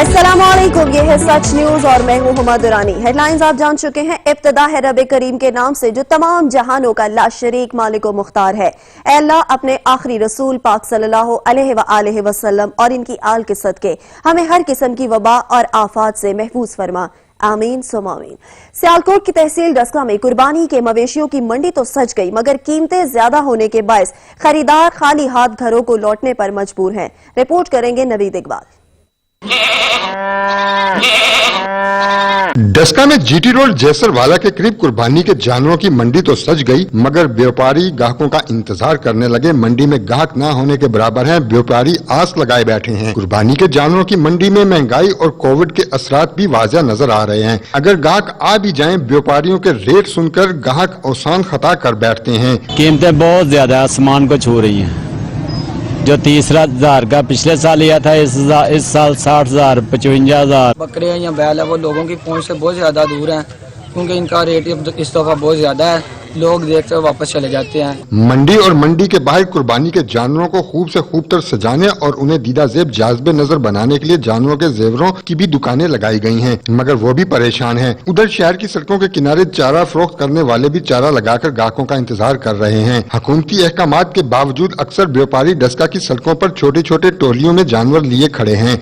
अस्सलाम वालेकुम, ये है सच न्यूज और मैं हूं हुमा दुरानी। हेडलाइंस आप जान चुके हैं। इब्तिदा है रब करीम के नाम से जो तमाम जहानों का ला शरीक मालिक व मुख्तार है। ऐ अल्लाह, अपने आखिरी रसूल पाक सल्लल्लाहु अलैहि वसल्लम और इनकी आल के सदके हमें हर किस्म की वबा और आफात से महफूज फरमा। आमीन सुम आमीन। सियालकोट की तहसील डस्का में कुर्बानी के मवेशियों की मंडी तो सज गई, मगर कीमतें ज्यादा होने के बायस खरीदार खाली हाथ घरों को लौटने पर मजबूर हैं। रिपोर्ट करेंगे नवीद इकबाल। डस्का में जीटी रोड जैसरवाला के करीब कुर्बानी के जानवरों की मंडी तो सज गई, मगर व्यापारी ग्राहकों का इंतजार करने लगे। मंडी में ग्राहक न होने के बराबर हैं। व्यापारी आस लगाए बैठे हैं। कुर्बानी के जानवरों की मंडी में महंगाई और कोविड के असरात भी वाज़ह नजर आ रहे हैं। अगर ग्राहक आ भी जाएं, व्यापारियों के रेट सुनकर ग्राहक औसान खता कर बैठते हैं। कीमतें बहुत ज्यादा आसमान को छू रही हैं। जो 30,000 का पिछले साल लिया था, इस साल 60,000, 55,000। बकरे या बैल है वो लोगों की पहुंच से बहुत ज्यादा दूर हैं, क्योंकि इनका रेट इस दफा बहुत ज्यादा है। लोग देखते वापस चले जाते हैं। मंडी और मंडी के बाहर कुर्बानी के जानवरों को खूब से खूब तर सजाने और उन्हें दीदा जेब जाज़बे नजर बनाने के लिए जानवरों के जेवरों की भी दुकानें लगाई गई हैं, मगर वो भी परेशान हैं। उधर शहर की सड़कों के किनारे चारा फरोख्त करने वाले भी चारा लगाकर ग्राहकों का इंतजार कर रहे हैं। हुकूमती अहकामात के बावजूद अक्सर व्यापारी डस्का की सड़कों पर छोटे छोटे टोलियों में जानवर लिए खड़े हैं।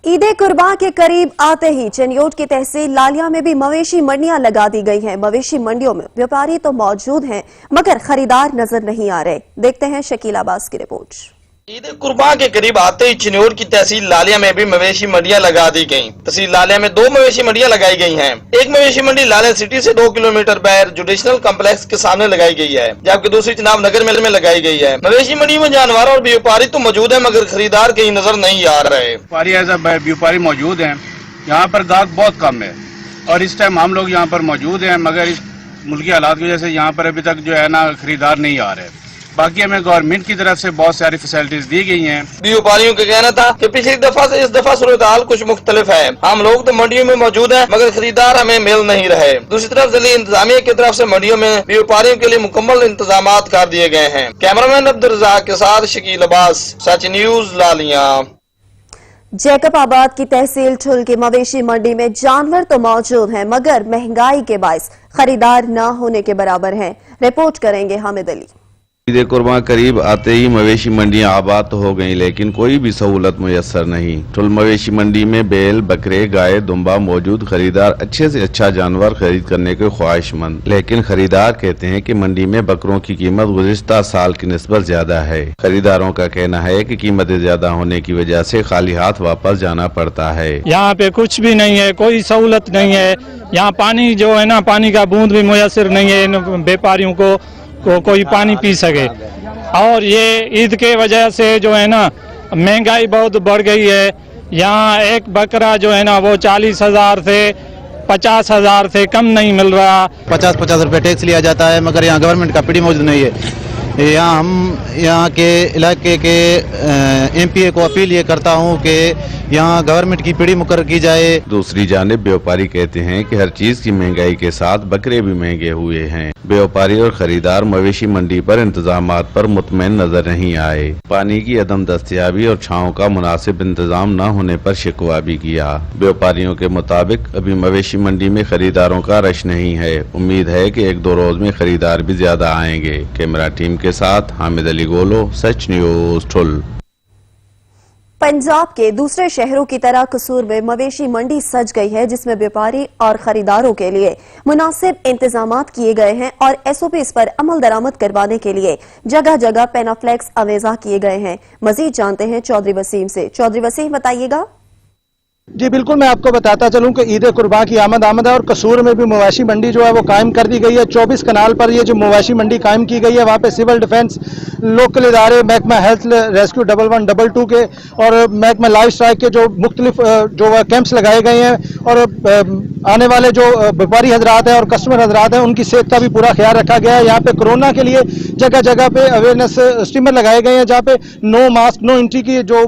ईद कुर्बान के करीब आते ही चनियोट की तहसील लालिया में भी मवेशी मंडियां लगा दी गई हैं। मवेशी मंडियों में व्यापारी तो मौजूद हैं, मगर खरीदार नजर नहीं आ रहे। देखते हैं शकील अब्बास की रिपोर्ट। ईद कुर्बान के करीब आते ही चिन्योट की तहसील लालिया में भी मवेशी मंडियां लगा दी गयी। तहसील लालिया में 2 मवेशी मंडियां लगाई गई हैं। एक मवेशी मंडी लालिया सिटी से 2 किलोमीटर बाहर जुडिशनल कम्प्लेक्स के सामने लगाई गई है, जबकि दूसरी चनाब नगर में लगाई गई है। मवेशी मंडी में जानवर और व्यापारी तो मौजूद है, मगर खरीदार कहीं नजर नहीं आ रहे। व्यापारी मौजूद है, यहाँ पर ग्राहक बहुत कम है और इस टाइम हम लोग यहाँ पर मौजूद हैं, मगर इस मुल्की हालात की वजह से यहाँ पर अभी तक जो है ना खरीदार नहीं आ रहे। बाकी हमें गवर्नमेंट की तरफ से बहुत सारी फैसिलिटीज दी गई हैं। व्यापारियों का कहना था कि पिछली दफा से इस दफा सूरत हाल कुछ मुख्तलिफ है। हम लोग तो मंडियों में मौजूद हैं, मगर खरीदार हमें मिल नहीं रहे। दूसरी तरफ जिले इंतजामिया की तरफ से मंडियों में व्यापारियों के लिए मुकम्मल इंतजाम कर दिए गए हैं। कैमरामैन अब्दुल रज़ाक के साथ शकील अब्बास, सच न्यूज लालिया। जैकब आबाद की तहसील ठुल की मवेशी मंडी में जानवर तो मौजूद हैं, मगर महंगाई के बायस खरीदार न होने के बराबर हैं। रिपोर्ट करेंगे हामिद अली। ईद कुर्बान करीब आते ही मवेशी मंडियां आबाद तो हो गईं, लेकिन कोई भी सहूलत मुयस्सर नहीं। ठुल मवेशी मंडी में बैल, बकरे, गाय, दुम्बा मौजूद। खरीदार अच्छे से अच्छा जानवर खरीद करने के ख्वाहिशमंद, लेकिन खरीदार कहते हैं कि मंडी में बकरों की कीमत गुज़िश्ता साल की निस्बत ज्यादा है। खरीदारों का कहना है कि कीमतें ज्यादा होने की वजह से खाली हाथ वापस जाना पड़ता है। यहाँ पे कुछ भी नहीं है, कोई सहूलत नहीं है। यहाँ पानी जो है ना, पानी का बूंद भी मुयस्सर नहीं है इन व्यापारियों को कोई पानी पी सके। और ये ईद के वजह से जो है ना महंगाई बहुत बढ़ गई है। यहाँ एक बकरा जो है ना वो 40,000 से 50,000 से कम नहीं मिल रहा। 50 रुपए टैक्स लिया जाता है, मगर यहाँ गवर्नमेंट का पीडी मौजूद नहीं है। यहाँ हम यहाँ के इलाके के एमपीए को अपील ये करता हूँ कि यहाँ गवर्नमेंट की पीढ़ी मुकर्रर की जाए। दूसरी जानिब व्यापारी कहते हैं कि हर चीज की महंगाई के साथ बकरे भी महंगे हुए हैं। व्यापारी और खरीदार मवेशी मंडी पर इंतजामात पर मुतमईन नजर नहीं आए। पानी की अदम दस्तयाबी और छांव का मुनासिब इंतजाम न होने पर शिकवा भी किया। व्यापारियों के मुताबिक अभी मवेशी मंडी में खरीदारों का रश नहीं है। उम्मीद है कि 1-2 रोज में खरीदार भी ज्यादा आएंगे। कैमरा टीम के साथ हामिद अली गोलो, सच न्यूज ठुल। पंजाब के दूसरे शहरों की तरह कसूर में मवेशी मंडी सज गई है, जिसमें व्यापारी और खरीदारों के लिए मुनासिब इंतजामात किए गए हैं और SOPs पर अमल दरामद करवाने के लिए जगह जगह पेनाफ्लेक्स अवेजा किए गए हैं। मजीद जानते हैं चौधरी वसीम से। चौधरी वसीम, बताइएगा। जी बिल्कुल, मैं आपको बताता चलूं कि ईद कुर्बान की आमद है और कसूर में भी मवेशी मंडी जो है वो कायम कर दी गई है। 24 कनाल पर ये जो मवेशी मंडी कायम की गई है, वहाँ पे सिविल डिफेंस, लोकल इदारे, महकमा हेल्थ रेस्क्यू 1112 के और महकमा लाइफ स्ट्राइक के जो मुख्तलिफ जो कैंप्स लगाए गए हैं और आने वाले जो व्यापारी हजरात हैं और कस्टमर हजरात हैं उनकी सेहत का भी पूरा ख्याल रखा गया है। यहाँ पे कोरोना के लिए जगह जगह पे अवेयरनेस स्टीमर लगाए गए हैं, जहाँ पे नो मास्क नो एंट्री की जो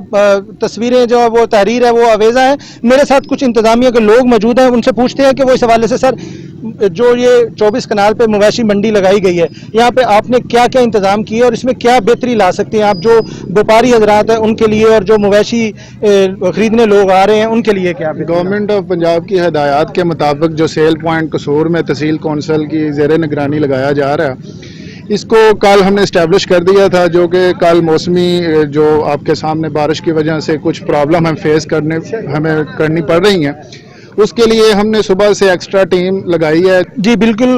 तस्वीरें जो वो तहरीर है वो अवेजा है। मेरे साथ कुछ इंतजामिया के लोग मौजूद हैं, उनसे पूछते हैं कि वो इस हवाले से सर जो ये 24 कनाल पे मवेशी मंडी लगाई गई है, यहाँ पे आपने क्या क्या इंतजाम किए और इसमें क्या बेहतरी ला सकते हैं आप जो व्यापारी हजरात हैं उनके लिए और जो मवेशी खरीदने लोग आ रहे हैं उनके लिए क्या? गवर्नमेंट ऑफ पंजाब की हदायत के मुताबिक जो सेल पॉइंट कसूर में तहसील कौंसल की ज़ेर निगरानी लगाया जा रहा है, इसको कल हमने इस्टेब्लिश कर दिया था, जो कि कल मौसमी जो आपके सामने बारिश की वजह से कुछ प्रॉब्लम हमें करनी पड़ रही हैं, उसके लिए हमने सुबह से एक्स्ट्रा टीम लगाई है। जी बिल्कुल,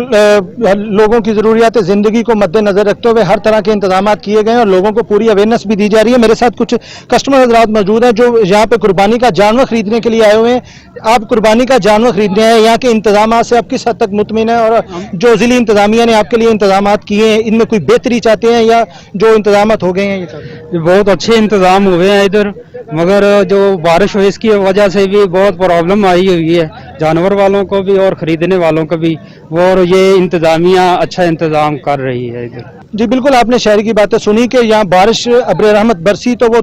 लोगों की ज़रूरियात ज़िंदगी को मद्देनज़र रखते हुए हर तरह के इंतजाम किए गए हैं और लोगों को पूरी अवेयरनेस भी दी जा रही है। मेरे साथ कुछ कस्टमर हज़रात मौजूद हैं जो यहाँ पे कुर्बानी का जानवर खरीदने के लिए आए हुए हैं। आप कुर्बानी का जानवर खरीदने आए, यहाँ के इंतजाम से आप किस हद तक मुतमिन हैं और जो ज़िली इंतजामिया ने आपके लिए इंतजाम किए हैं इनमें कोई बेहतरी चाहते हैं या जो इंतजाम हो गए हैं? ये बहुत अच्छे इंतजाम हुए हैं इधर, मगर जो बारिश हुई इसकी वजह से भी बहुत प्रॉब्लम आई हुई है जानवर वालों को भी और खरीदने वालों को भी, और ये इंतजामिया अच्छा इंतजाम कर रही है इधर। जी बिल्कुल, आपने शहर की बातें सुनी कि यहाँ बारिश अब्र रहमत बरसी तो वो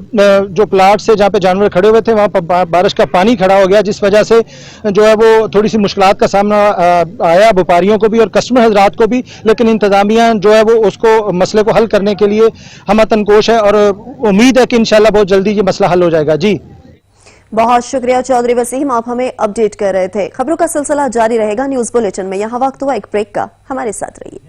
जो प्लाट से जहाँ पे जानवर खड़े हुए थे वहाँ पर बारिश का पानी खड़ा हो गया, जिस वजह से जो है वो थोड़ी सी मुश्किलात का सामना आया व्यापारियों को भी और कस्टमर हजरात को भी, लेकिन इंतजामिया जो है वो उसको मसले को हल करने के लिए हम तनकोश है और उम्मीद है कि इंशाल्लाह बहुत जल्दी ये मसला हल हो जाएगा। जी बहुत शुक्रिया चौधरी वसीम, आप हमें अपडेट कर रहे थे। खबरों का सिलसिला जारी रहेगा न्यूज बुलेटिन में। यहाँ वक्त हुआ एक ब्रेक का, हमारे साथ रहिए।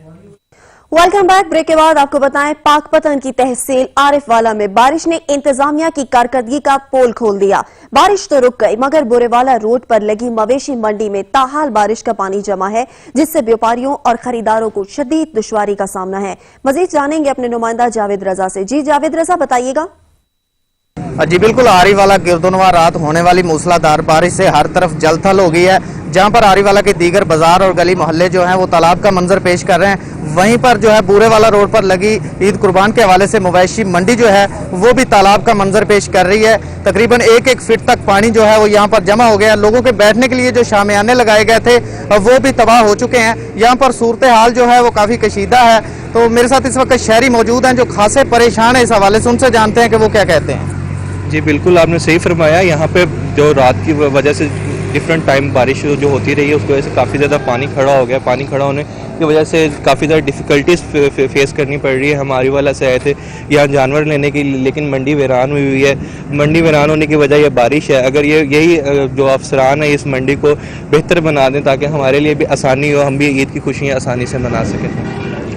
Welcome back. ब्रेक के बाद आपको बताएं, पाकपतन की तहसील आरिफवाला में बारिश ने इंतजामिया की कारकर्दगी का पोल खोल दिया। बारिश तो रुक गई मगर बोरेवाला रोड पर लगी मवेशी मंडी में ताहाल बारिश का पानी जमा है, जिससे व्यापारियों और खरीदारों को शदीद दुश्वारी का सामना है। मजीद जानेंगे अपने नुमाइंदा जावेद रजा से। जी जावेद रजा, बताइएगा। जी बिल्कुल, आरीवाला गिरदोनवा रात होने वाली मूसलाधार बारिश से हर तरफ जल थल हो गई है। जहां पर आरीवाला के दीगर बाजार और गली मोहल्ले जो हैं वो तालाब का मंजर पेश कर रहे हैं, वहीं पर जो है बूरेवाला रोड पर लगी ईद कुर्बान के हवाले से मवेशी मंडी जो है वो भी तालाब का मंजर पेश कर रही है। तकरीबन 1-1 फीट तक पानी जो है वो यहाँ पर जमा हो गया। लोगों के बैठने के लिए जो शामियाने लगाए गए थे वो भी तबाह हो चुके हैं। यहाँ पर सूरत हाल जो है वो काफ़ी कशीदा है। तो मेरे साथ इस वक्त शहरी मौजूद हैं जो खासे परेशान है इस हवाले से, उनसे जानते हैं कि वो क्या कहते हैं। जी बिल्कुल, आपने सही फरमाया। यहाँ पे जो रात की वजह से डिफरेंट टाइम बारिश जो होती रही है उसकी वजह से काफ़ी ज़्यादा पानी खड़ा हो गया। पानी खड़ा होने की वजह से काफ़ी ज़्यादा डिफ़िकल्टीज फेस करनी पड़ रही है। हम आरीवाला से आए थे यहाँ जानवर लेने के लिए, लेकिन मंडी वीरान हुई है। मंडी वीरान होने की वजह यह बारिश है। अगर यही जो अफसरान है इस मंडी को बेहतर बना दें ताकि हमारे लिए भी आसानी हो, हम भी ईद की खुशियाँ आसानी से मना सकें।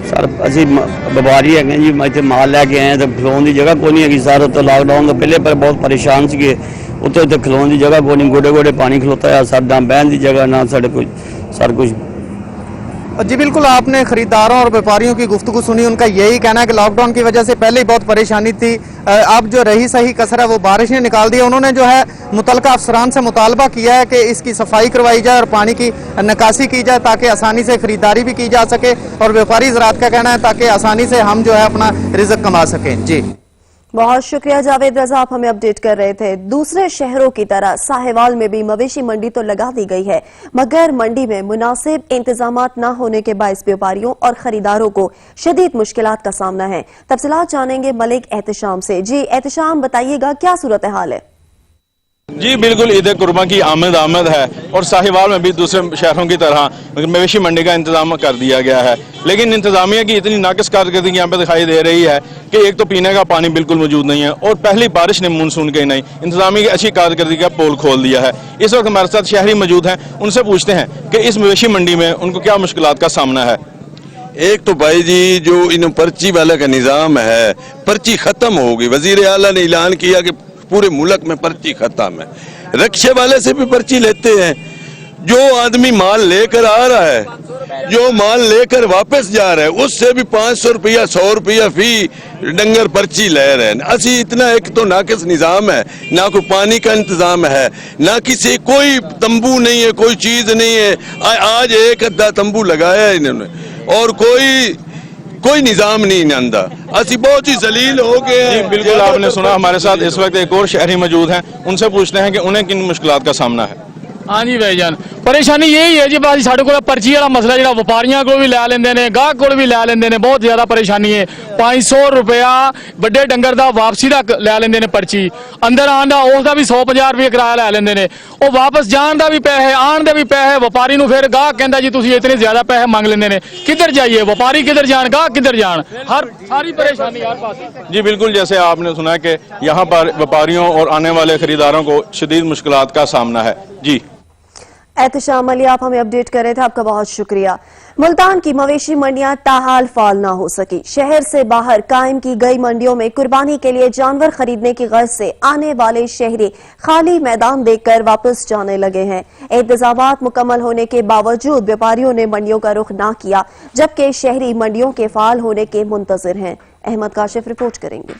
सर असी व्यापारी है जी, इतने माल लैके आए तो खलोन की जगह को नहीं है सर। तो लॉकडाउन तो पहले पर बहुत परेशान थे, उत्ते खलोन की जगह को नहीं, गोडे गोडे पानी खलोता है सर, ना बहन की जगह ना साढ़े कुछ सर कुछ। जी बिल्कुल, आपने खरीदारों और व्यापारियों की गुफ्तगू सुनी। उनका यही कहना है कि लॉकडाउन की वजह से पहले ही बहुत परेशानी थी, अब जो रही सही कसर है वो बारिश ने निकाल दिया। उन्होंने जो है मुतलका अफसरान से मुतालबा किया है कि इसकी सफाई करवाई जाए और पानी की निकासी की जाए ताकि आसानी से खरीदारी भी की जा सके, और व्यापारी ज़रात का कहना है ताकि आसानी से हम जो है अपना रिज़्क कमा सकें। जी बहुत शुक्रिया जावेद रजा, आप हमें अपडेट कर रहे थे। दूसरे शहरों की तरह साहिवाल में भी मवेशी मंडी तो लगा दी गई है, मगर मंडी में मुनासिब इंतजामात न होने के बायस व्यापारियों और खरीदारों को शदीद मुश्किलात का सामना है। तफसीलात जानेंगे मलिक एहतशाम से। जी एहतशाम, बताइएगा क्या सूरत हाल है? जी बिल्कुल, ईद कुर्बान की आमद है और साहिवाल में भी दूसरे शहरों की तरह मवेशी मंडी का इंतजाम कर दिया गया है, लेकिन इंतजामिया की इतनी नाकिस कारकर्दगी यहाँ पे दिखाई दे रही है कि एक तो पीने का पानी बिल्कुल मौजूद नहीं है और पहली बारिश ने मानसून के नहीं इंतजामिया की अच्छी कारकर्दगी का पोल खोल दिया है। इस वक्त हमारे साथ शहरी मौजूद हैं, उनसे पूछते हैं कि इस मवेशी मंडी में उनको क्या मुश्किलात का सामना है। एक तो भाई जी जो इन पर्ची वाले का निज़ाम है, पर्ची ख़त्म होगी। वज़ीर आला ने ऐलान किया कि पूरे मुल्क में पर्ची खत्म है। रिक्शे वाले से भी पर्ची लेते हैं। जो आदमी माल लेकर आ रहा है, जो माल लेकर वापस जा रहा है, उससे भी 500 रुपया 100 रुपया फी डंगर पर्ची ले रहे हैं। असी इतना एक तो नाकिस निज़ाम है, ना कोई पानी का इंतजाम है, ना किसी कोई तंबू नहीं है, कोई चीज़ नहीं है। आज एक अद्धा तंबू लगाया है इन्होंने और कोई निज़ाम नहीं आंदा। असी बहुत ही जलील हो गए हैं। बिल्कुल, आपने सुना। हमारे साथ इस वक्त एक और शहरी मौजूद हैं, उनसे पूछते हैं कि उन्हें किन मुश्किलात का सामना है। हाँ जी भाईजान, ਪਰੇਸ਼ਾਨੀ ਇਹੀ ਹੈ ਜੀ ਬਾਜੀ ਸਾਡੇ ਕੋਲ ਪਰਚੀ ਵਾਲਾ ਮਸਲਾ ਜਿਹੜਾ ਵਪਾਰੀਆਂ ਕੋਲ ਵੀ ਲੈ ਲੈਂਦੇ ਨੇ ਗਾਹਕ ਕੋਲ ਵੀ ਲੈ ਲੈਂਦੇ ਨੇ ਬਹੁਤ ਜ਼ਿਆਦਾ ਪਰੇਸ਼ਾਨੀ ਹੈ 500 ਰੁਪਇਆ ਵੱਡੇ ਡੰਗਰ ਦਾ ਵਾਪਸੀ ਦਾ ਲੈ ਲੈਂਦੇ ਨੇ ਪਰਚੀ ਅੰਦਰ ਆਉਣ ਦਾ ਉਸ ਦਾ ਵੀ 150 ਰੁਪਏ ਕਿਰਾਇਆ ਲੈ ਲੈਂਦੇ ਨੇ ਉਹ ਵਾਪਸ ਜਾਣ ਦਾ ਵੀ ਪੈਸੇ ਆਉਣ ਦੇ ਵੀ ਪੈਸੇ ਵਪਾਰੀ ਨੂੰ ਫਿਰ ਗਾਹਕ ਕਹਿੰਦਾ ਜੀ ਤੁਸੀਂ ਇਤਨੇ ਜ਼ਿਆਦਾ ਪੈਸੇ ਮੰਗ ਲੈਂਦੇ ਨੇ किधर जाइए व्यापारी किधर जान गाहक किधर जान हर सारी परेशानी हर पास जी बिल्कुल जैसे आपने सुना कि यहाँ पर व्यापारियों और आने वाले खरीदारों को शदीद मुश्किलात का सामना है जी एहतशाम अली आप हमें अपडेट कर रहे थे आपका बहुत शुक्रिया। मुल्तान की मवेशी मंडियां ताहाल फाल ना हो सकी। शहर से बाहर कायम की गई मंडियों में कुर्बानी के लिए जानवर खरीदने की गर्ज से आने वाले शहरी खाली मैदान देखकर वापस जाने लगे हैं। इंतजामात मुकम्मल होने के बावजूद व्यापारियों ने मंडियों का रुख ना किया, जबकि शहरी मंडियों के फाल होने के मुंतजिर हैं। अहमद काशिफ रिपोर्ट करेंगे।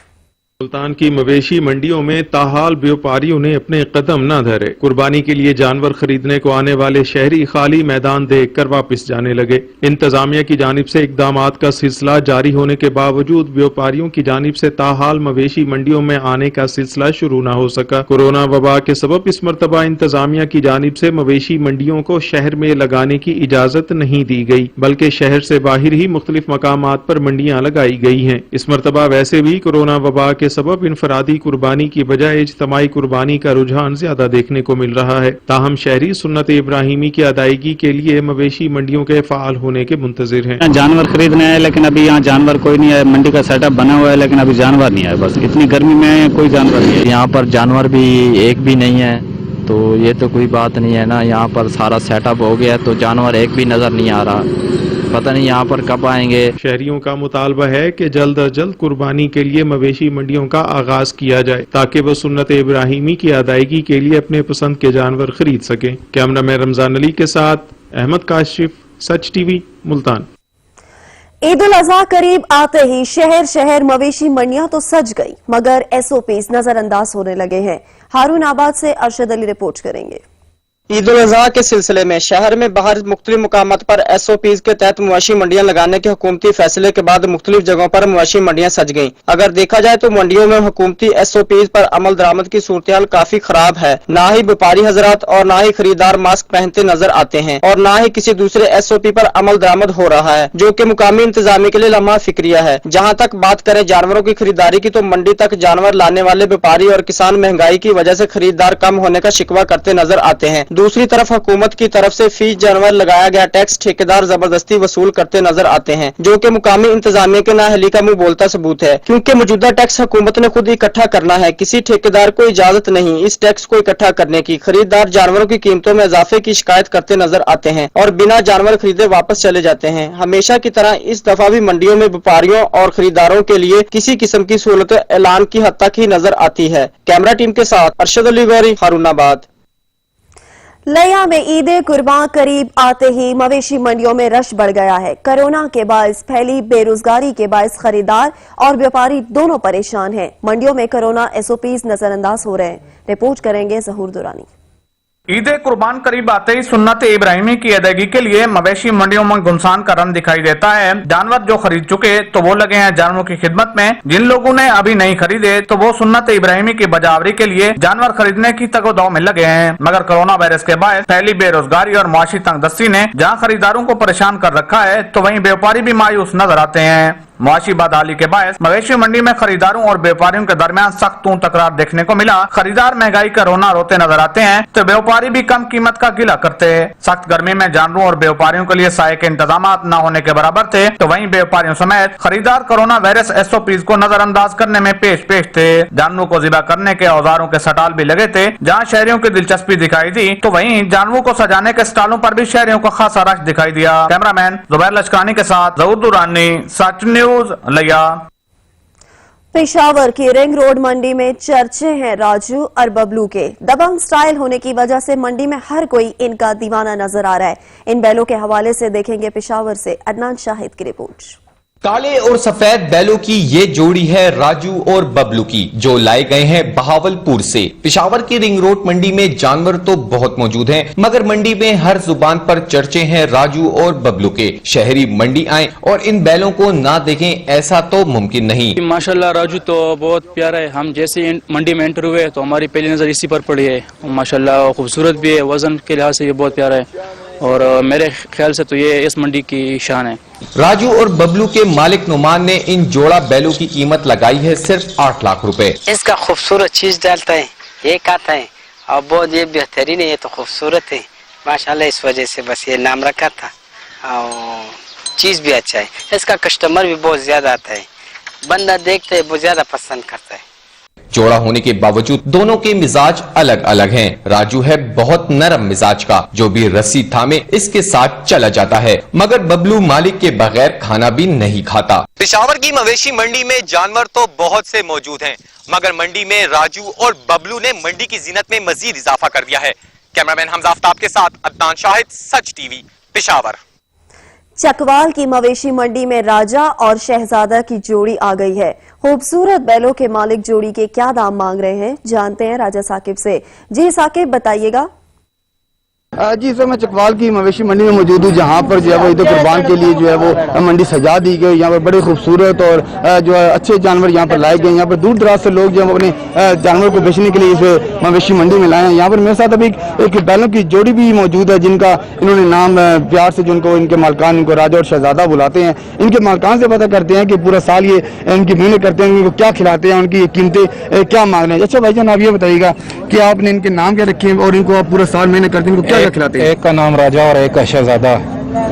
मुल्तान की मवेशी मंडियों में ताहाल व्यापारियों ने अपने कदम न धरे। कुर्बानी के लिए जानवर खरीदने को आने वाले शहरी खाली मैदान देखकर वापस जाने लगे। इंतजामिया की जानिब से इकदामात का सिलसिला जारी होने के बावजूद व्यापारियों की जानिब से ताहाल मवेशी मंडियों में आने का सिलसिला शुरू न हो सका। कोरोना वबा के सबब इस मरतबा इंतजामिया की जानिब से मवेशी मंडियों को शहर में लगाने की इजाजत नहीं दी गई, बल्कि शहर से बाहर ही मुख्तलिफ मकामात पर मंडियां लगाई गई हैं। इस मरतबा वैसे भी कोरोना वबा के सबब इनफरादी कुर्बानी की बजाय इज्तमाई कुर्बानी का रुझान ज्यादा देखने को मिल रहा है। ताहम शहरी सुन्नत इब्राहिमी की अदायगी के लिए मवेशी मंडियों के फाल होने के मुंतजिर हैं। जानवर खरीदने आए लेकिन अभी यहाँ जानवर कोई नहीं है। मंडी का सेटअप बना हुआ है लेकिन अभी जानवर नहीं आया। बस इतनी गर्मी में कोई जानवर नहीं है। यहाँ पर जानवर भी एक भी नहीं है, तो ये तो कोई बात नहीं है ना। यहाँ पर सारा सेटअप हो गया तो जानवर एक भी नजर नहीं आ रहा, पता नहीं यहाँ पर कब आएंगे। शहरियों का मुतालबा है कि जल्द अज जल्द कुर्बानी के लिए मवेशी मंडियों का आगाज किया जाए ताकि वो सुन्नत इब्राहिमी की अदायगी के लिए अपने पसंद के जानवर खरीद सकें। कैमरामैन रमजान अली के साथ अहमद काशिफ, सच टीवी, मुल्तान। ईद उल अजहा करीब आते ही शहर शहर मवेशी मंडियां तो सज गई, मगर एसओपीज नजरअंदाज होने लगे हैं। हारून आबाद से अरशद अली रिपोर्ट करेंगे। ईद उल अजहा के सिलसिले में शहर में बाहर मुख्तलिफ मुकामात पर एसओपीज के तहत मवेशी मंडियां लगाने के हुकूमती फैसले के बाद मुख्तलिफ जगहों पर मवेशी मंडियां सज गईं। अगर देखा जाए तो मंडियों में हुकूमती एसओपीज पर अमल दरामद की सूरत काफी खराब है। ना ही व्यापारी हजरात और ना ही खरीदार मास्क पहनते नजर आते हैं और ना ही किसी दूसरे एसओपी पर अमल दरामद हो रहा है, जो कि मुकामी इंतजामी के लिए लम्हा फिक्रिया है। जहाँ तक बात करें जानवरों की खरीदारी की, तो मंडी तक जानवर लाने वाले व्यापारी और किसान महंगाई की वजह से खरीदार कम होने का शिकवा करते नजर आते हैं। दूसरी तरफ हुकूमत की तरफ से फीस जानवर लगाया गया टैक्स ठेकेदार जबरदस्ती वसूल करते नजर आते हैं, जो कि मुकामी इंतजामिया के नाअहली का मुंह बोलता सबूत है, क्योंकि मौजूदा टैक्स हुकूमत ने खुद इकट्ठा करना है। किसी ठेकेदार को इजाजत नहीं इस टैक्स को इकट्ठा करने की। खरीदार जानवरों की कीमतों में इजाफे की शिकायत करते नजर आते हैं और बिना जानवर खरीदे वापस चले जाते हैं। हमेशा की तरह इस दफा भी मंडियों में व्यापारियों और खरीदारों के लिए किसी किस्म की सहूलत ऐलान की हद तक ही नजर आती है। कैमरा टीम के साथ अरशद अली गौरी, हारूनाबाद। लया में ईद कुर्बान करीब आते ही मवेशी मंडियों में रश बढ़ गया है। कोरोना के बायस फैली बेरोजगारी के बायस खरीदार और व्यापारी दोनों परेशान हैं। मंडियों में कोरोना एसओपीज नजरअंदाज हो रहे हैं। रिपोर्ट करेंगे जहूर दुरानी। ईद कुर्बान करीब आते ही सुन्नत इब्राहिमी की अदायगी के लिए मवेशी मंडियों में गुमसान का रंग दिखाई देता है। जानवर जो खरीद चुके तो वो लगे हैं जानवरों की खिदमत में। जिन लोगों ने अभी नहीं खरीदे तो वो सुन्नत इब्राहिमी की बजावरी के लिए जानवर खरीदने की तगोदाव में लगे हैं। मगर कोरोना वायरस के बाद फैली बेरोजगारी और मुआशी तंगदस्ती ने जहाँ खरीदारों को परेशान कर रखा है, तो वहीं व्यापारी भी मायूस नजर आते हैं। मुआशी बदहाली के बायस मवेशी मंडी में खरीदारों और व्यापारियों के दरमियान सख्त तकरार देखने को मिला। खरीदार महंगाई का रोना रोते नजर आते हैं तो व्यापारी भी कम कीमत का गिला करते हैं। सख्त गर्मी में जानवरों और व्यापारियों के लिए साये के इंतजाम न होने के बराबर थे, तो वहीं व्यापारियों समेत खरीदार कोरोना वायरस एसओपीज को नजरअंदाज करने में पेश थे। जानवरों को ज़िबा करने के औजारों के स्टॉल भी लगे थे। जहाँ शहरियों की दिलचस्पी दिखाई दी, तो वहीं जानवरों को सजाने के स्टॉलों पर भी शहरियों को खासा रश दिखाई दिया। कैमरामैन जुबैर लश्कानी के साथ जहूर दुरानी, सच न्यूज, लिया। पेशावर की रिंग रोड मंडी में चर्चे हैं राजू और बबलू के। दबंग स्टाइल होने की वजह से मंडी में हर कोई इनका दीवाना नजर आ रहा है। इन बैलों के हवाले से देखेंगे पेशावर से अदनान शाहिद की रिपोर्ट। काले और सफेद बैलों की ये जोड़ी है राजू और बबलू की, जो लाए गए हैं बहावलपुर से। पेशावर की रिंग रोड मंडी में जानवर तो बहुत मौजूद हैं, मगर मंडी में हर जुबान पर चर्चे हैं राजू और बबलू के। शहरी मंडी आए और इन बैलों को ना देखें, ऐसा तो मुमकिन नहीं। माशाल्लाह राजू तो बहुत प्यारा है। हम जैसे मंडी में एंटर हुए तो हमारी पहली नजर इसी पर पड़ी है। माशाल्लाह खूबसूरत भी है, वजन के लिहाज से ये बहुत प्यारा है और मेरे ख्याल से तो ये इस मंडी की शान है। राजू और बबलू के मालिक नुमान ने इन जोड़ा बैलों की कीमत लगाई है सिर्फ 8 लाख रुपए। इसका खूबसूरत चीज डालता है, एक आता है और बहुत ये बेहतरीन है, ये तो खूबसूरत है माशाल्लाह। इस वजह से बस ये नाम रखा था और चीज भी अच्छा है। इसका कस्टमर भी बहुत ज्यादा आता है, बंदा देखते है बहुत ज्यादा पसंद करता है। जोड़ा होने के बावजूद दोनों के मिजाज अलग अलग हैं। राजू है बहुत नरम मिजाज का, जो भी रस्सी थामे इसके साथ चला जाता है, मगर बबलू मालिक के बगैर खाना भी नहीं खाता। पेशावर की मवेशी मंडी में जानवर तो बहुत से मौजूद हैं, मगर मंडी में राजू और बबलू ने मंडी की जीनत में मजीद इजाफा कर दिया है। कैमरामैन हमजा आफ्ताब के साथ अदनान शाहिद, सच टीवी, पेशावर। चकवाल की मवेशी मंडी में राजा और शहजादा की जोड़ी आ गई है। खूबसूरत बैलों के मालिक जोड़ी के क्या दाम मांग रहे हैं, जानते हैं राजा साकिब से। जी साकिब, बताइएगा। जी सर, मैं चकवाल की मवेशी मंडी में मौजूद हूँ, जहाँ पर जो है वो ईद कुर्बान के लिए जो है वो मंडी सजा दी गई। यहाँ पर बड़े खूबसूरत और जो है अच्छे जानवर यहाँ पर लाए गए। यहाँ पर दूर दराज से लोग जो है अपने जानवर को बेचने के लिए इस मवेशी मंडी में लाए हैं। यहाँ पर मेरे साथ अभी एक बैलों की जोड़ी भी मौजूद है, जिनका इन्होंने नाम प्यार से जिनको इनके मालकान इनको राजा और शहजादा बुलाते हैं। इनके मालकान से पता करते हैं कि पूरा साल ये इनकी मेहनत करते हैं, इनको क्या खिलाते हैं, उनकी कीमतें क्या मांग रहे हैं। अच्छा भाईजान, आप ये बताइएगा कि आपने इनके नाम क्या रखे हैं और इनको आप पूरा साल मेहनत करते हैं, इनको क्या खिलाते हैं? एक का नाम राजा और एक का शहजादा।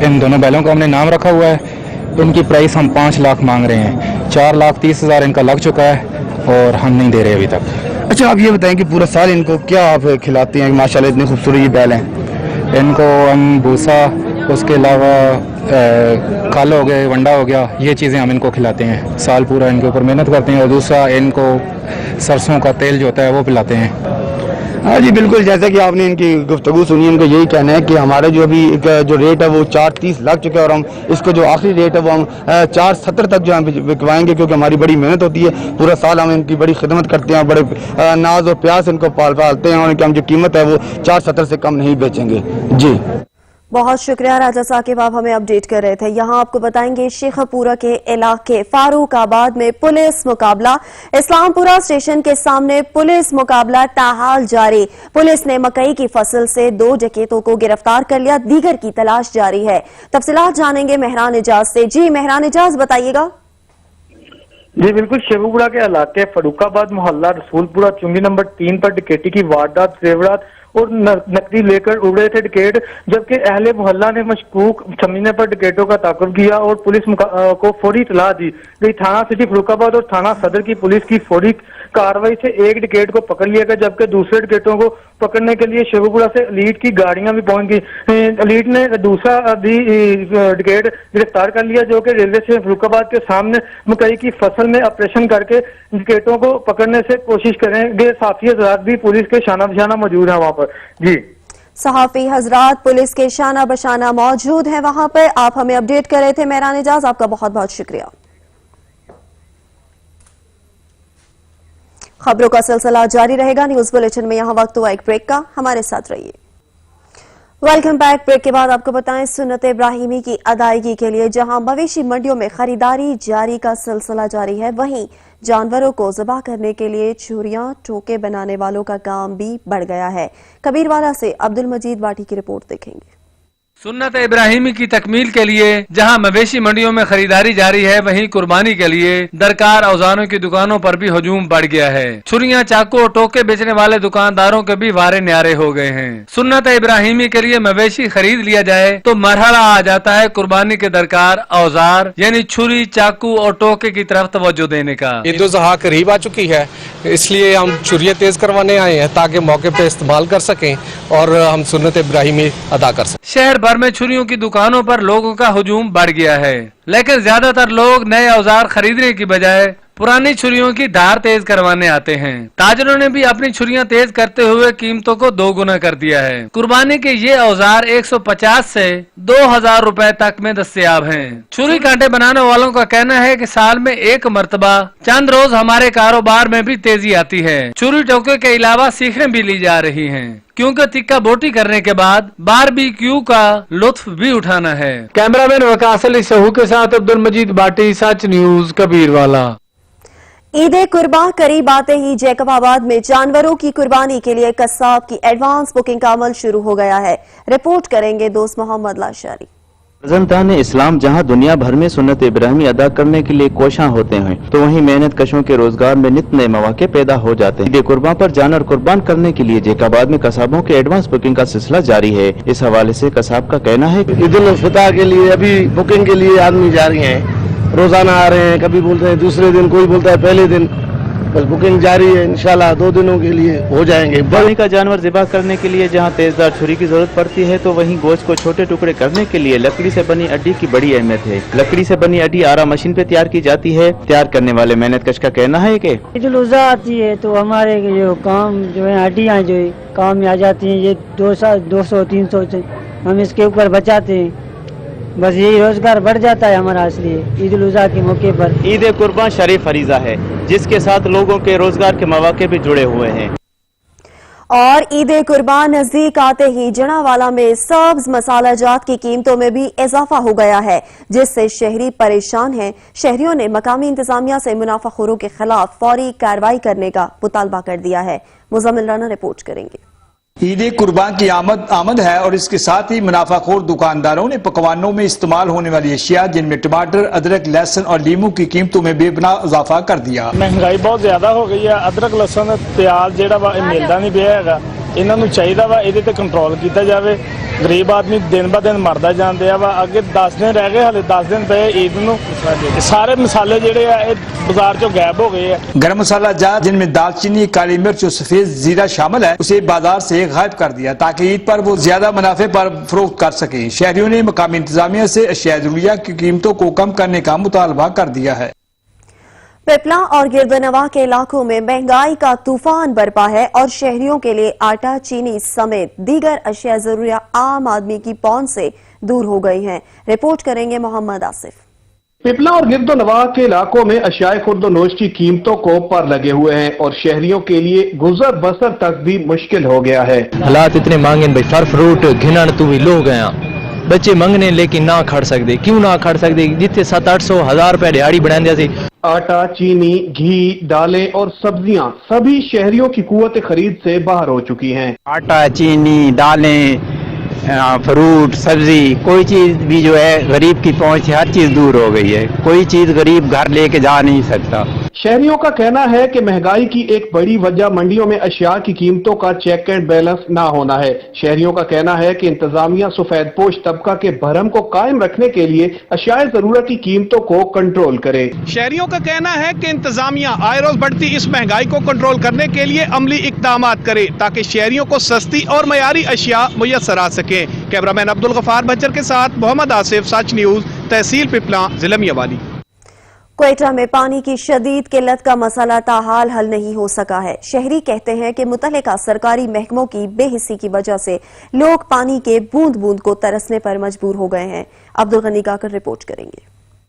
इन दोनों बैलों का हमने नाम रखा हुआ है। इनकी प्राइस हम 5 लाख मांग रहे हैं। 4,30,000 इनका लग चुका है और हम नहीं दे रहे अभी तक। अच्छा, आप ये बताएं कि पूरा साल इनको क्या आप खिलाते हैं? माशाल्लाह इतने खूबसूरत ये बैल हैं। इनको हम भूसा, उसके अलावा खल हो गए, वंडा हो गया, ये चीज़ें हम इनको खिलाते हैं। साल पूरा इनके ऊपर मेहनत करते हैं और दूसरा इनको सरसों का तेल जो होता है वो पिलाते हैं। हाँ जी बिल्कुल, जैसा कि आपने इनकी गुफ्तगू सुनी, इनको यही कहना है कि हमारा जो अभी जो रेट है वो 4,30 लग चुका है और हम इसको जो आखिरी रेट है वो हम 4,70 तक जो हम बिकवाएंगे, क्योंकि हमारी बड़ी मेहनत होती है। पूरा साल हम इनकी बड़ी खिदमत करते हैं, बड़े नाज और प्यार से इनको पालते हैं और इनकी हम जो कीमत है वो 4,70 से कम नहीं बेचेंगे। जी बहुत शुक्रिया राजा साकिब, आप हमें अपडेट कर रहे थे। यहाँ आपको बताएंगे शेखपुरा के इलाके फारूकाबाद में पुलिस मुकाबला। इस्लामपुरा स्टेशन के सामने पुलिस मुकाबला ताहाल जारी। पुलिस ने मकई की फसल से 2 डकैतों को गिरफ्तार कर लिया, दीगर की तलाश जारी है। तफसीलात जानेंगे मेहरान इजाज से। जी मेहरान इजाज, बताइएगा। जी बिल्कुल, शेखपुरा के इलाके फरूखाबाद मोहल्ला रसूलपुरा चुंगी नंबर 3 पर डकैती की वारदात, जेवरात और नकदी लेकर उड़े थे डकैत, जबकि अहले मोहल्ला ने मशकूक समझने पर डकैतों का ताक़ुब किया और पुलिस को फौरी इत्तला दी गई। थाना सिटी फरूखाबाद और थाना सदर की पुलिस की फौरी कार्रवाई से एक डकैत को पकड़ लिया गया, जबकि दूसरे डकैतों को पकड़ने के लिए शेखपुरा से एलीट की गाड़ियां भी पहुंच गई। एलीट ने दूसरा भी डकैत गिरफ्तार कर लिया, जो कि रेलवे स्टेशन फरूखाबाद के सामने मकई की फसल में ऑपरेशन करके डकैतों को पकड़ने से कोशिश करेंगे। साथी हजरात भी पुलिस के शाना बशाना मौजूद है वहाँ पर। जी सहाफी हजरात पुलिस के शाना बशाना मौजूद हैं वहां पर। आप हमें अपडेट कर रहे थे मेहरान इजाज, आपका बहुत बहुत शुक्रिया। खबरों का सिलसिला जारी रहेगा। न्यूज बुलेटिन में यहाँ वक्त हुआ एक ब्रेक का, हमारे साथ रहिए। Welcome back. ब्रेक के बाद आपको बताएं सुन्नत इब्राहिमी की अदायगी के लिए जहां मवेशी मंडियों में खरीदारी जारी का सिलसिला जारी है, वहीं जानवरों को ज़बह करने के लिए छुरियां टोके बनाने वालों का काम भी बढ़ गया है। कबीरवाला से अब्दुल मजीद बाटी की रिपोर्ट देखेंगे। सुन्नत इब्राहिमी की तकमील के लिए जहां मवेशी मंडियों में खरीदारी जारी है, वहीं कुर्बानी के लिए दरकार औजारों की दुकानों पर भी हजूम बढ़ गया है। छुरियां, चाकू और टोके बेचने वाले दुकानदारों के भी वारे न्यारे हो गए हैं। सुन्नत इब्राहिमी के लिए मवेशी खरीद लिया जाए तो मरहला आ जाता है कुर्बानी के दरकार औजार यानी छुरी, चाकू और टोके की तरफ तवज्जो देने का। ईद उल ज़ुहा करीब आ चुकी है, इसलिए हम छुरियां तेज करवाने आए हैं ताकि मौके पे इस्तेमाल कर सकें और हम सुन्नत इब्राहिमी अदा कर सकें। शहर भर में छुरियों की दुकानों पर लोगों का हुजूम बढ़ गया है। लेकिन ज्यादातर लोग नए औजार खरीदने की बजाय पुरानी छुरियों की धार तेज करवाने आते हैं। ताजरों ने भी अपनी छुरियां तेज करते हुए कीमतों को दोगुना कर दिया है। कुर्बानी के ये औजार 150 से 2000 रुपए तक में दस्तयाब हैं। छुरी कांटे बनाने वालों का कहना है कि साल में एक मर्तबा चंद रोज हमारे कारोबार में भी तेजी आती है। छुरी टोके के अलावा सीखें भी ली जा रही हैं, क्योंकि तिक्का बोटी करने के बाद बारबेक्यू का लुत्फ भी उठाना है। कैमरामैन वकास अली सहू के साथ अब्दुल मजीद बाटी, सच न्यूज, कबीरवाला। ईद कुर्बान करीब आते ही जैकबाबाद में जानवरों की कुर्बानी के लिए कस्साब की एडवांस बुकिंग का अमल शुरू हो गया है। रिपोर्ट करेंगे दोस्त मोहम्मद लाशारी। रमजान इस्लाम जहां दुनिया भर में सुन्नत इब्राहिमी अदा करने के लिए कोशां होते हैं, तो वहीं मेहनत कशों के रोजगार में नित नए मौके पैदा हो जाते हैं। ईद कुर्बान पर जानवर कुर्बान करने के लिए जैकाबाद में कसाबों के एडवांस बुकिंग का सिलसिला जारी है। इस हवाले से कसाब का कहना है ईद उल फितर के लिए अभी बुकिंग के लिए आदमी जा रहे हैं, रोजाना आ रहे हैं, कभी बोलते हैं दूसरे दिन, कोई बोलता है पहले दिन, बस बुकिंग जारी है। इंशाल्लाह 2 दिनों के लिए हो जाएंगे। बड़ी का जानवर ज़िबा करने के लिए जहां तेजदार छुरी की जरूरत पड़ती है, तो वहीं गोश्त को छोटे टुकड़े करने के लिए लकड़ी से बनी अड्डी की बड़ी अहमियत है। लकड़ी से बनी अड्डी आरा मशीन पे तैयार की जाती है। तैयार करने वाले मेहनत कश का कहना है कि ईद उल अज़हा आती है तो हमारे जो काम जो है हड्डियाँ जो काम में आ जाती हैं, ये 200-300 हम इसके ऊपर बचाते हैं, बस यही रोजगार बढ़ जाता है हमारा। इसलिए ईद उल अज़हा के मौके पर ईद कुर्बान शरीफ फरीजा है, जिसके साथ लोगों के रोजगार के मौके भी जुड़े हुए हैं। और ईद कुर्बान नजदीक आते ही जनावाला में सब्ज मसाला जात की कीमतों में भी इजाफा हो गया है, जिससे शहरी परेशान हैं। शहरियों ने मकामी इंतजामिया से मुनाफाखोरों के खिलाफ फौरी कार्रवाई करने का मुतालबा कर दिया है। मुजम्मिल राना रिपोर्ट करेंगे। ईद कुर्बान की आमद है और इसके साथ ही मुनाफाखोर दुकानदारों ने पकवानों में इस्तेमाल होने वाली अशिया जिनमें टमाटर, अदरक, लहसुन और लीमू की कीमतों में बेपना इजाफा कर दिया। महंगाई बहुत ज्यादा हो गई है। अदरक, लहसुन, प्याज ਜਿਹੜਾ ਵਾ ਮਿਲਦਾ ਨਹੀਂ ਪਿਆ ਹੈਗਾ, ਇਹਨਾਂ ਨੂੰ ਚਾਹੀਦਾ ਵਾ ਇਹਦੇ ਤੇ ਕੰਟਰੋਲ ਕੀਤਾ ਜਾਵੇ। ਗਰੀਬ ਆਦਮੀ ਦਿਨ ਬ ਦਿਨ ਮਰਦਾ ਜਾਂਦੇ ਆ ਵਾ। ਅੱਗੇ 10 ਦਿਨ ਰਹਿ ਗਏ, ਹਲੇ 10 ਦਿਨ ਪਏ ईद ਨੂੰ। ਸਾਰੇ मसाले ਜਿਹੜੇ ਆ ਇਹ बाजार चो गायब हो गए हैं। गरम मसाला जात जिनमें दालचीनी, काली मिर्च और सफेद जीरा शामिल है, उसे बाजार से गायब कर दिया ताकि ईद पर वो ज्यादा मुनाफे पर फरोख्त कर सके। शहरियों ने मकामी इंतजामिया से अशिया ज़रूरिया की कीमतों को कम करने का मुतालबा कर दिया है। पिपला और गिरदनवा के इलाकों में महंगाई का तूफान बरपा है और शहरियों के लिए आटा, चीनी समेत दीगर अशिया ज़रूरिया आम आदमी की पहुंच से दूर हो गई हैं। रिपोर्ट करेंगे मोहम्मद आसिफ। पिपला और गिरदोनवा के इलाकों में अशियाए खुर्दोनोश की कीमतों को पर लगे हुए हैं और शहरियों के लिए गुजर बसर तक भी मुश्किल हो गया है। हालात इतने मांगे भाई, फर फ्रूट घिनन तू भी लोग हैं, बच्चे मंगने लेकिन ना खड़ सकते। क्यों ना खड़ सकते? जितने 700-800 रुपए दिहाड़ी बना दिया सी। आटा, चीनी, घी, दालें और सब्जियां सभी शहरियों की कुव्वत खरीद से बाहर हो चुकी हैं। आटा, चीनी, दालें, फ्रूट, सब्जी, कोई चीज भी जो है गरीब की पहुंच से हर चीज दूर हो गई है। कोई चीज गरीब घर लेके जा नहीं सकता। शहरियों का कहना है कि महंगाई की एक बड़ी वजह मंडियों में अशिया की कीमतों का चेक एंड बैलेंस ना होना है। शहरियों का कहना है कि इंतजामिया सफेद पोश तबका के भरम को कायम रखने के लिए अशियाए जरूरत की कीमतों को कंट्रोल करे। शहरियों का कहना है कि इंतजामिया आए रोज बढ़ती इस महंगाई को कंट्रोल करने के लिए अमली इकदाम करे ताकि शहरियों को सस्ती और मयारी अशिया मुयसर आ सके। कैमरामैन अब्दुल गफार बच्चर के साथ मोहम्मद आसिफ, सच न्यूज, तहसील पिपला, जिला मियावाली। क्वेटा में पानी की शदीद किल्लत का मसला ताहाल हल नहीं हो सका है। शहरी कहते हैं कि मुतल्लिका सरकारी महकमों की बेहिसी की वजह से लोग पानी के बूंद बूंद को तरसने पर मजबूर हो गए हैं। अब्दुल गनी काकर रिपोर्ट करेंगे।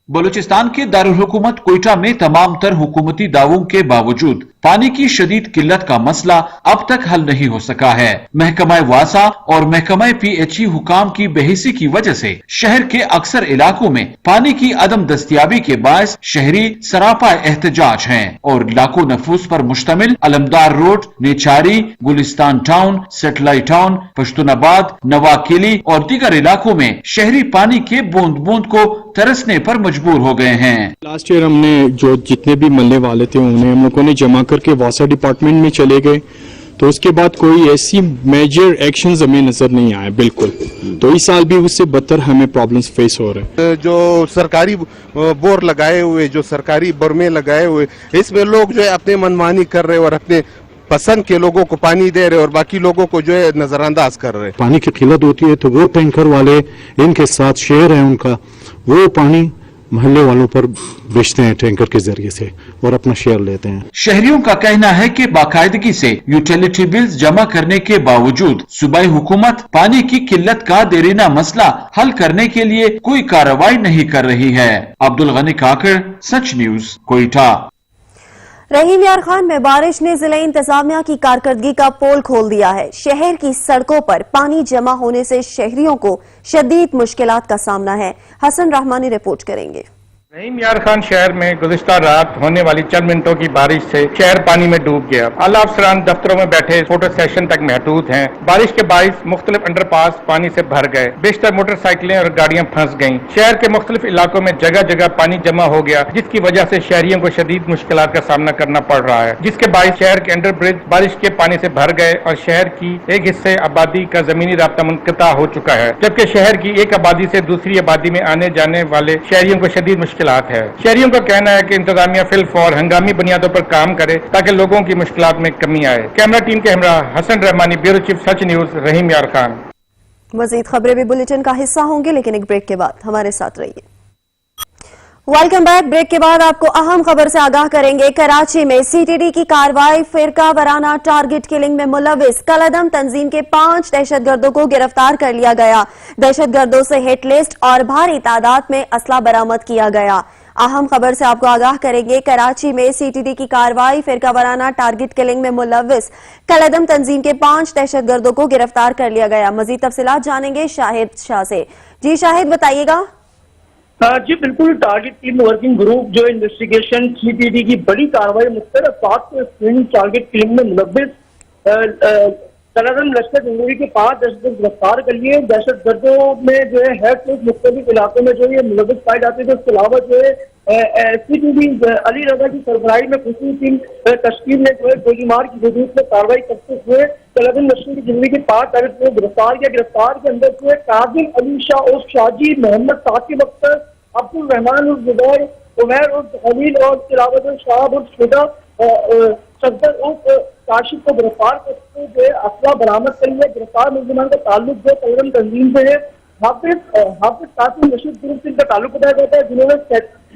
बलूचिस्तान के दारुल हुकूमत क्वेटा में तमाम तर हुकूमती दावों के बावजूद पानी की शदीद किल्लत का मसला अब तक हल नहीं हो सका है। महकमा वासा और महकमा PHE हुकाम की बेहिसी की वजह से शहर के अक्सर इलाकों में पानी की अदम दस्तियाबी के बायस शहरी सरापा एहतजाज हैं और लाखों नफूस पर मुश्तमिल अलमदार road, नेचारी, Gulistan town, satellite town, पश्तूनाबाद, नवाकिली और दीगर इलाकों में शहरी पानी के बूंद बूंद को तरसने पर मजबूर हो गए हैं। लास्ट ईयर हमने जो जितने भी मलने वाले थे उन्हें हम लोगों ने जमा करके वासा डिपार्टमेंट में चले गए, तो उसके बाद कोई ऐसी मेजर एक्शंस हमें नजर नहीं आए बिल्कुल। तो इस साल भी उससे बदतर हमें प्रॉब्लम्स फेस हो रहे हैं। जो सरकारी बोर लगाए हुए, जो सरकारी बर्मे लगाए हुए, इसमें लोग जो है अपने मनमानी कर रहे और अपने पसंद के लोगों को पानी दे रहे और बाकी लोगों को जो है नजरअंदाज कर रहे। पानी की किल्लत होती है तो वो टैंकर वाले इनके साथ शेयर है उनका, वो पानी महल्ले वालों पर बेचते हैं टैंकर के जरिए से और अपना शेयर लेते हैं। शहरियों का कहना है कि बाकायदगी से यूटिलिटी बिल्स जमा करने के बावजूद सूबाई हुकूमत पानी की किल्लत का देरीना मसला हल करने के लिए कोई कार्रवाई नहीं कर रही है। अब्दुल गनी काकर, सच न्यूज, कोयटा। रहीम यार खान में बारिश ने जिले इंतजामिया की कारकर्दगी का पोल खोल दिया है। शहर की सड़कों पर पानी जमा होने से शहरियों को शदीद मुश्किलात का सामना है। हसन रहमानी रिपोर्ट करेंगे। रहीम यार खान शहर में गुज़िश्ता रात होने वाली चंद मिनटों की बारिश से शहर पानी में डूब गया। आला अफसरान दफ्तरों में बैठे फोटो सेशन तक महदूद हैं। बारिश के बाइस मुख्तलिफ अंडरपास पानी से भर गए। बेशतर मोटरसाइकिलें और गाड़ियां फंस गईं। शहर के मुख्तलिफ इलाकों में जगह जगह पानी जमा हो गया, जिसकी वजह से शहरियों को शदीद मुश्किलात का सामना करना पड़ रहा है, जिसके बाइस शहर के अंडर ब्रिज बारिश के पानी से भर गए और शहर की एक हिस्से आबादी का जमीनी राब्ता मुनक़ता हो चुका है, जबकि शहर की एक आबादी से दूसरी आबादी में आने जाने वाले शहरियों को शदीद मुश्किलात है। शहरियों का कहना है कि इंतजामिया फिलफौर हंगामी बुनियादों पर काम करे ताकि लोगों की मुश्किलात में कमी आए। कैमरा टीम के हमरा हसन रहमानी, ब्यूरो चीफ, सच न्यूज, रहीम यार खान। मजीद खबरें भी बुलेटिन का हिस्सा होंगे, लेकिन एक ब्रेक के बाद हमारे साथ रहिए। Welcome back. ब्रेक के बाद आपको अहम खबर से आगाह करेंगे। कराची में सीटीडी की कार्रवाई, फिरका वराना टारगेट किलिंग में मुलविस कलअदम तंजीम के 5 दहशतगर्दों को गिरफ्तार कर लिया गया। दहशतगर्दों से हिट लिस्ट और भारी तादाद में असला बरामद किया गया। अहम खबर से आपको आगाह करेंगे। कराची में सीटीडी की कार्रवाई, फिरका वराना टारगेट किलिंग में मुलविस कलअदम तंजीम के 5 दहशतगर्दों को गिरफ्तार कर लिया गया। मजीद तफसीलात जानेंगे शाहिद शाह से। जी शाहिद, बताइएगा। जी बिल्कुल, टारगेट टीम वर्किंग ग्रुप जो इन्वेस्टिगेशन सीटीडी की बड़ी कार्रवाई मुख्तलिफ टारगेट टीम में मुलविस लश्कर जंगली के 5 दहशतगर्द गिरफ्तार कर लिए। दहशतगर्दों में जो है मुख्तलिफ इलाकों में जो ये मुलविस पाए जाते हैं। इसके अलावा जो है सीटीडी अली रजा की सरबराही में खुसूसी टीम तश्कील ने जो है गोलीमार की हदूद में कार्रवाई करते हुए कलअदम लश्कर की जंगली के 5 टारगेट को गिरफ्तार किया। गिरफ्तार के अंदर जो है काजिम अली शाह उर्फ शाजी, मोहम्मद साकिब अख्तर, अब्दुल रहमान उर्फ जुबैर, उमैर उर्फ खलील और इसके अलावा जो शाह उर्फ शुदा सफदर उर्फ काशिफ को गिरफ्तार करते हुए असला बरामद कर लिया। गिरफ्तार मुलजिमान का ताल्लुक जो कलअदम तंजीम से है। हाफिज कासिम रशीद ग्रुप से इनका ताल्लुक बताया जाता है, जिन्होंने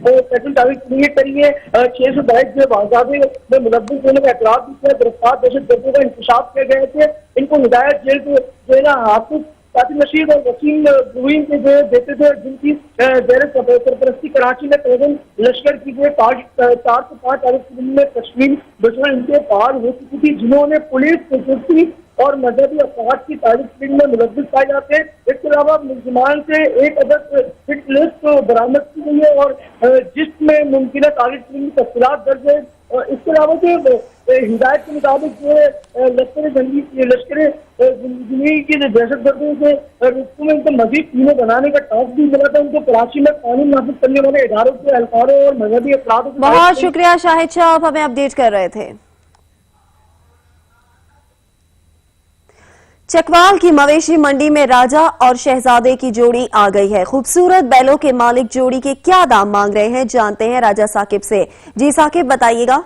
सेटल टारगेट क्रिएट करी है। 600 बाइक जो वारदाते में मुलविस होने का एतराफ भी किया। गिरफ्तार दहशतगर्दों का इंकशाफ किए गए थे। इनको हिदायत जेल जो है ना हाफिज कासिम रशीद और वसीम बुईन के जो देते थे, जिनकी जेर सरपरस्ती कराची में कलअदम लश्कर की जो 4 से 5 तारीख में तश्कील बचपन इनके पार हो चुकी थी, जिन्होंने पुलिस, सिक्योरिटी और मजहबी अफराद की तारीख में मुलविस पाए जाते हैं। इसके अलावा मुलजिमान से एक अदद हिट लिस्ट बरामद की गई है और जिसमें मुमकिन तारीख की तफसीलात दर्ज है। और इसके अलावा जो हिदायत के मुताबिक जो है लश्कर जिंदगी की दहशतगर्दों से रुकू में उनको मजीद टीमें बनाने का टास्क भी मिला था। उनको कराची में कानून नाफिज करने वाले इदारों के एहलकारों और मजहबी अफराद। बहुत शुक्रिया शाहिद शाह, आप हमें अपडेट कर रहे थे। चकवाल की मवेशी मंडी में राजा और शहजादे की जोड़ी आ गई है। खूबसूरत बैलों के मालिक जोड़ी के क्या दाम मांग रहे हैं, जानते हैं राजा साकिब से। जी साकिब, बताइएगा।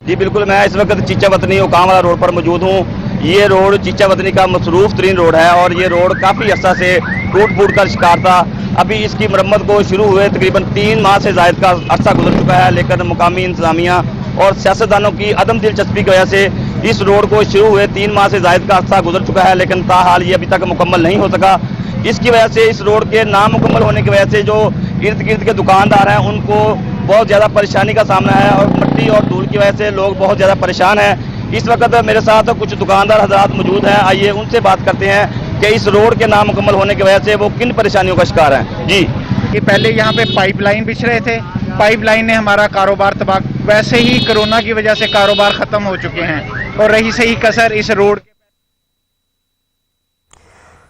जी बिल्कुल, मैं इस वक्त चीचा वतनी ओकामवाला रोड पर मौजूद हूँ। ये रोड चीचा वतनी का मसरूफ तरीन रोड है और ये रोड काफ़ी अर्सा से टूट फूट का शिकार था। अभी इसकी मरम्मत को शुरू हुए तकरीबन 3 माह से ज़ायद का अरसा गुजर चुका है, लेकिन मुकामी इंतजामिया और सियासतदानों की अदम दिलचस्पी की वजह से इस रोड को शुरू हुए 3 माह से ज़ायद का अरसा गुजर चुका है, लेकिन ताहाल ये अभी तक मुकम्मल नहीं हो सका। इसकी वजह से इस रोड के नामुकम्मल होने की वजह से जो इर्द गिर्द के दुकानदार हैं उनको बहुत ज़्यादा परेशानी का सामना है और मिट्टी और धूल की वजह से लोग बहुत ज़्यादा परेशान हैं। इस वक्त मेरे साथ कुछ दुकानदार हजरात मौजूद हैं, आइए उनसे बात करते हैं कि इस रोड के नामुकम्मल होने की वजह से वो किन परेशानियों का शिकार हैं। जी, कि पहले यहाँ पे पाइपलाइन बिछ रहे थे, पाइपलाइन ने हमारा कारोबार तबाह, वैसे ही कोरोना की वजह से कारोबार खत्म हो चुके हैं और रही सही कसर इस रोड।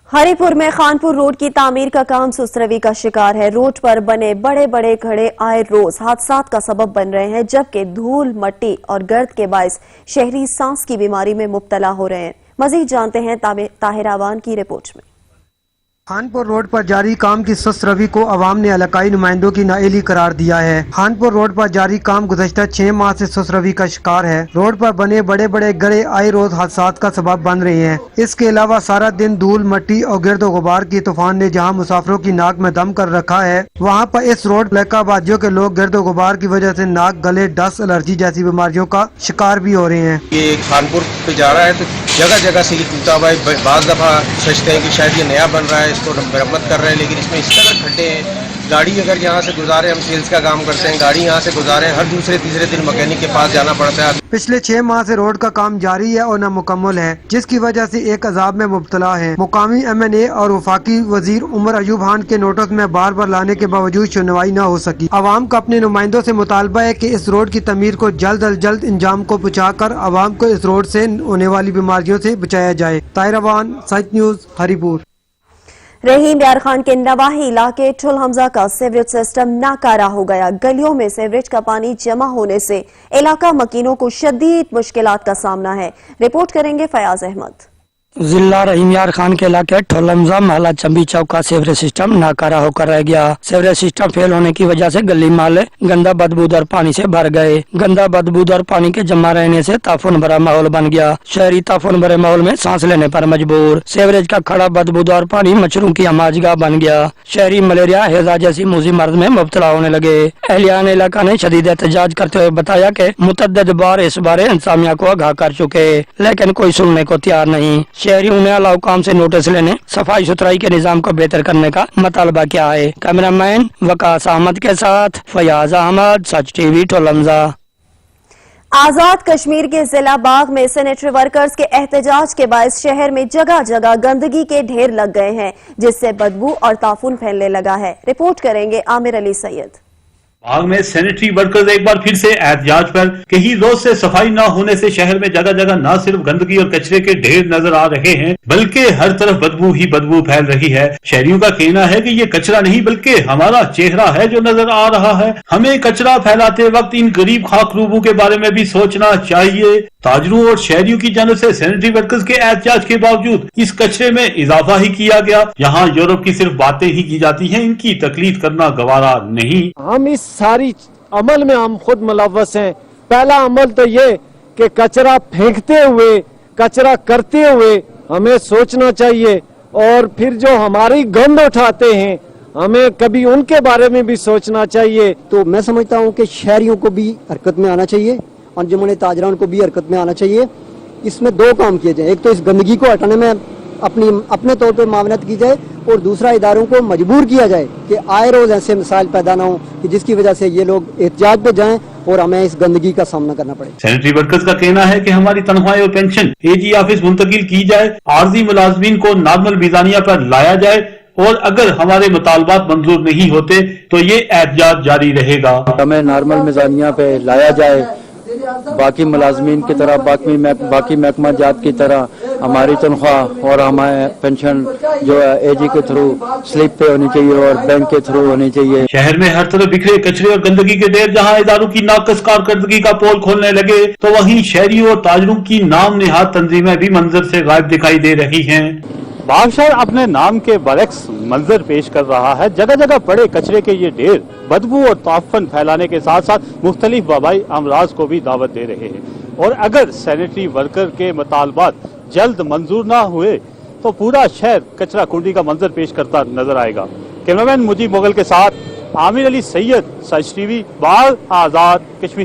हरिपुर में खानपुर रोड की तामीर का काम सुस्तरवी का शिकार है। रोड पर बने बड़े बड़े खड़े आए रोज हादसात का सबब बन रहे हैं, जबकि धूल, मट्टी और गर्द के बायस शहरी सांस की बीमारी में मुब्तला हो रहे हैं। मजीद जानते हैं ताहिर आवान की रिपोर्ट में। خانپور روڈ پر جاری کام کی سست روی کو عوام نے علاقائی نمائندوں کی نااہلی قرار دیا ہے۔ خانپور روڈ پر جاری کام گزشتہ 6 ماہ سے سست روی کا شکار ہے۔ روڈ پر بنے بڑے بڑے گڑھے آئے روز حادثات کا سبب بن رہے ہیں۔ اس کے علاوہ سارا دن دھول مٹی اور گرد و غبار کی طوفان نے جہاں مسافروں کی ناک میں دم کر رکھا ہے، وہاں پر اس روڈ علاقہ آبادیوں کے لوگ گرد و غبار کی وجہ سے ناک، گلے، ڈس، الرجی جیسی بیماریوں کا شکار بھی ہو رہے ہیں۔ یہ خانپور پہ جا رہا ہے تو جگہ جگہ سے یہ ٹوٹا ہوا ہے۔ بعض دفعہ سوچتے ہیں کہ شاید یہ نیا بن رہا ہے، اس کو مرمت کر رہے ہیں، لیکن اس میں اس قدر کھڈے ہیں۔ گاڑی اگر یہاں سے گزارے، ہم سیلز کا کام کرتے ہیں، گاڑی یہاں سے گزارے ہر دوسرے تیسرے دن مکینک کے پاس جانا پڑتا ہے۔ پچھلے 6 ماہ سے روڈ کا کام جاری ہے اور نامکمل ہے، جس کی وجہ سے ایک عذاب میں مبتلا ہے۔ مقامی MNA اور وفاقی وزیر عمر ایوب خان کے نوٹس میں بار بار لانے کے باوجود سنوائی نہ ہو سکی۔ عوام کا اپنے نمائندوں سے مطالبہ ہے کہ اس روڈ کی تعمیر کو جلد از جلد انجام کو پہنچا کر عوام کو اس روڈ سے ہونے والی بیماریوں سے بچایا جائے۔ طاہر اوان، سچ نیوز، ہری پور۔ رحیم یار خان کے نواحی علاقے ٹھل حمزہ کا سیوریج سسٹم ناکارہ ہو گیا۔ گلیوں میں سیوریج کا پانی جمع ہونے سے علاقہ مکینوں کو شدید مشکلات کا سامنا ہے۔ رپورٹ کریں گے فیاض احمد۔ ضلع رحیم یار خان کے علاقے ٹھل حمزہ محلہ چمبی چوک کا سیوریج سسٹم ناکارہ ہو کر رہ گیا۔ سیوریج سسٹم فیل ہونے کی وجہ سے گلی محلے گندا بدبودار پانی سے بھر گئے۔ گندا بدبودار پانی کے جمع رہنے سے تعفن بھرا ماحول بن گیا۔ شہری تعفن بھرے ماحول میں سانس لینے پر مجبور۔ سیوریج کا کھڑا بدبودار پانی مچھروں کی ہماج گاہ بن گیا۔ شہری ملیریا، ہیضہ جیسی موذی مرض میں مبتلا ہونے لگے۔ اہلیان علاقہ نے شدید احتجاج کرتے ہوئے بتایا کہ متعدد بار اس بارے انتظامیہ کو آگاہ کر چکے، لیکن کوئی سننے کو تیار نہیں۔ شہریوں نے اعلیٰ حکام سے نوٹس لینے، صفائی ستھرائی کے نظام کو بہتر کرنے کا مطالبہ کیا ہے۔ کیمرہ مین وقاص احمد کے ساتھ فیاض احمد، سچ ٹی وی، ٹھل حمزہ۔ آزاد کشمیر کے ضلع باغ میں سینیٹری ورکرز کے احتجاج کے باعث شہر میں جگہ جگہ گندگی کے ڈھیر لگ گئے ہیں، جس سے بدبو اور تعفن پھیلنے لگا ہے۔ رپورٹ کریں گے عامر علی سید۔ باغ میں سینیٹری ورکرز ایک بار پھر سے احتجاج پر۔ کئی روز سے صفائی نہ ہونے سے شہر میں جگہ جگہ نہ صرف گندگی اور کچرے کے ڈھیر نظر آ رہے ہیں، بلکہ ہر طرف بدبو ہی بدبو پھیل رہی ہے۔ شہریوں کا کہنا ہے کہ یہ کچرا نہیں بلکہ ہمارا چہرہ ہے جو نظر آ رہا ہے۔ ہمیں کچرا پھیلاتے وقت ان غریب خاک روبوں کے بارے میں بھی سوچنا چاہیے۔ تاجروں اور شہریوں کی جانب سے سینیٹری ورکرز کے احتجاج کے باوجود اس کچرے میں اضافہ ہی کیا گیا۔ یہاں یورپ کی صرف باتیں ہی کی جاتی ہیں، ان کی تقلید کرنا گوارا نہیں۔ ہم اس ساری عمل میں ہم خود ملوث ہیں۔ پہلا عمل تو یہ کہ کچرا پھینکتے ہوئے، کچرا کرتے ہوئے ہمیں سوچنا چاہیے، اور پھر جو ہماری گند اٹھاتے ہیں ہمیں کبھی ان کے بارے میں بھی سوچنا چاہیے۔ تو میں سمجھتا ہوں کہ شہریوں کو بھی حرکت میں آنا چاہیے، انجمن تاجران کو بھی حرکت میں آنا چاہیے۔ اس میں 2 کام کیے جائیں، ایک تو اس گندگی کو ہٹانے میں اپنے طور پہ معاونت کی جائے، اور دوسرا اداروں کو مجبور کیا جائے کہ آئے روز ایسے مسائل پیدا نہ ہوں کہ جس کی وجہ سے یہ لوگ احتجاج پہ جائیں اور ہمیں اس گندگی کا سامنا کرنا پڑے۔ سینیٹری ورکرز کا کہنا ہے کہ ہماری تنخواہیں اور پینشن AG آفس منتقل کی جائے، عارضی ملازمین کو نارمل میزانیہ پر لایا جائے، اور اگر ہمارے مطالبات منظور نہیں ہوتے تو یہ احتجاج جاری رہے گا۔ ہمیں نارمل میزانیہ پہ لایا جائے، باقی ملازمین کی طرح، باقی محکمہ جات کی طرح ہماری تنخواہ اور ہمارے پینشن جو ہے AG کے تھرو سلپ پہ ہونی چاہیے اور بینک کے تھرو ہونی چاہیے۔ شہر میں ہر طرف بکھرے کچرے اور گندگی کے ڈھیر، جہاں اداروں کی ناقص کارکردگی کا پول کھولنے لگے تو وہیں شہریوں اور تاجروں کی نام نہاد تنظیمیں بھی منظر سے غائب دکھائی دے رہی ہیں۔ باغ شہر اپنے نام کے برعکس منظر پیش کر رہا ہے۔ جگہ جگہ پڑے کچرے کے یہ ڈھیر بدبو اور تعفن پھیلانے کے ساتھ ساتھ مختلف وبائی امراض کو بھی دعوت دے رہے ہیں، اور اگر سینیٹری ورکر کے مطالبات جلد منظور نہ ہوئے تو پورا شہر کچرا کنڈی کا منظر پیش کرتا نظر آئے گا۔ کیمرہ مین مجیب مغل کے ساتھ عامر علی سید، سچ ٹی وی، باغ، آزاد کشمیر۔